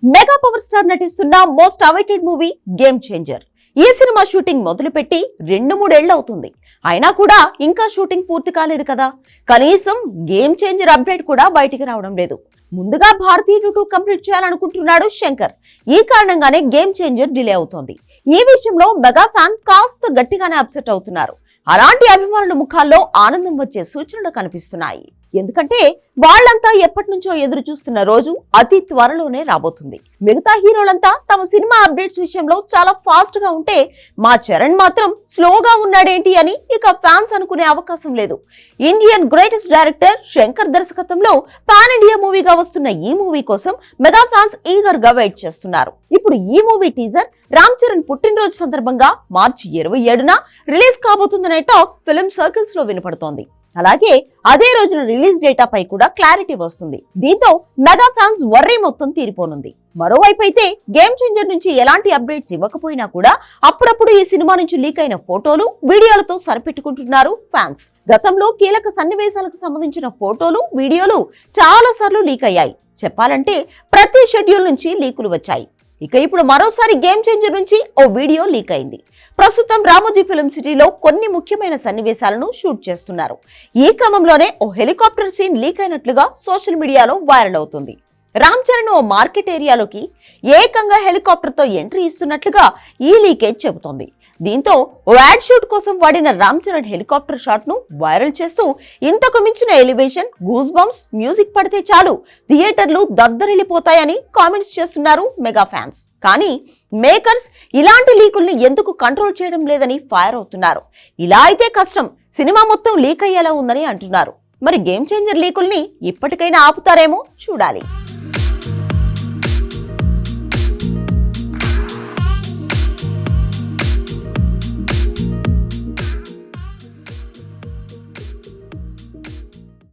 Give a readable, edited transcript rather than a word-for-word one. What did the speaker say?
Mega power star నటిస్తున్న most awaited movie game changer. ఈ cinema shooting మొదలుపెట్టి 2-3 ఏళ్లు అవుతుంది. అయినా కూడా ఇంకా షూటింగ్ పూర్తి కాలేదు కదా. కనీసం గేమ్ చేంజర్ అప్డేట్ కూడా బయటికి రావడం లేదు. ముందుగా భారతీయ 2 కంప్లీట్ చేయాలనుకుంటున్నాడు శంకర్. ఈ కారణంగానే గేమ్ చేంజర్ డిలే అవుతోంది. ఈ విషయంలో మెగా ఫ్యాన్ కాస్త గట్టిగానే అప్సెట్ అవుతున్నారు. అలాంటి అభిమానుల ముఖాల్లో ఆనందం వచ్చే సూచనలు కనిపిస్తున్నాయి. ఎందుకంటే వాళ్ళంతా ఎప్పటి నుంచో ఎదురు చూస్తున్న రోజు అతి త్వరలోనే రాబోతుంది. మిగతా హీరోలంతా తమ సినిమా అప్డేట్స్ విషయంలో చాలా ఫాస్ట్ గా ఉంటే మా చరణ్ మాత్రం స్లోగా ఉన్నాడేంటి అని ఇక ఫ్యాన్స్ అనుకునే అవకాశం లేదు. ఇండియన్ గ్రేటెస్ట్ డైరెక్టర్ శంకర్ దర్శకత్వంలో పాన్ ఇండియా మూవీగా వస్తున్న ఈ మూవీ కోసం మెగా ఫ్యాన్స్ ఈగర్ గా వెయిట్ చేస్తున్నారు. ఇప్పుడు ఈ మూవీ టీజర్ రామ్ చరణ్ పుట్టినరోజు సందర్భంగా మార్చి 27న రిలీజ్ కాబోతుందనే టాక్ ఫిల్మ్ సర్కిల్స్ లో వినపడుతోంది. అలాగే అదే రోజున రిలీజ్ డేటాపై కూడా క్లారిటీ వస్తుంది. దీంతో మెగా ఫ్యాన్స్ వర్రీ మొత్తం తీరిపోనుంది. మరోవైపు అయితే గేమ్ చేంజర్ నుంచి ఎలాంటి అప్డేట్స్ ఇవ్వకపోయినా కూడా అప్పుడప్పుడు ఈ సినిమా నుంచి లీక్ అయిన ఫోటోలు, వీడియోలతో సరిపెట్టుకుంటున్నారు ఫ్యాన్స్. గతంలో కీలక సన్నివేశాలకు సంబంధించిన ఫోటోలు, వీడియోలు చాలా సార్లు లీక్ అయ్యాయి. చెప్పాలంటే ప్రతి షెడ్యూల్ నుంచి లీకులు వచ్చాయి. ఇక ఇప్పుడు మరోసారి గేమ్ చేంజర్ నుంచి ఓ వీడియో లీక్ అయింది. ప్రస్తుతం రామోజీ ఫిల్మ్ సిటీలో కొన్ని ముఖ్యమైన సన్నివేశాలను షూట్ చేస్తున్నారు. ఈ క్రమంలోనే ఓ హెలికాప్టర్ సీన్ లీక్ అయినట్లుగా సోషల్ మీడియాలో వైరల్ అవుతుంది. రామ్ చరణ్ ఓ మార్కెట్ ఏరియాలోకి ఏకంగా హెలికాప్టర్ తో ఎంట్రీ ఇస్తున్నట్లుగా ఈ లీకేజ్ చెబుతోంది. దీంతో ఓ యాడ్ షూట్ కోసం వాడిన రామ్ చరణ్ హెలికాప్టర్ షాట్ ను వైరల్ చేస్తూ ఇంతకు మించిన ఎలివేషన్, గూస్ బంప్స్, మ్యూజిక్ పడితే చాలు థియేటర్లు దద్దరిల్లిపోతాయని కామెంట్స్ చేస్తున్నారు మెగా ఫ్యాన్స్. కానీ మేకర్స్ ఇలాంటి లీకుల్ని ఎందుకు కంట్రోల్ చేయడం లేదని ఫైర్ అవుతున్నారు. ఇలా అయితే కష్టం, సినిమా మొత్తం లీక్ అయ్యేలా ఉందని అంటున్నారు. మరి గేమ్ చేంజర్ లీకుల్ని ఇప్పటికైనా ఆపుతారేమో చూడాలి.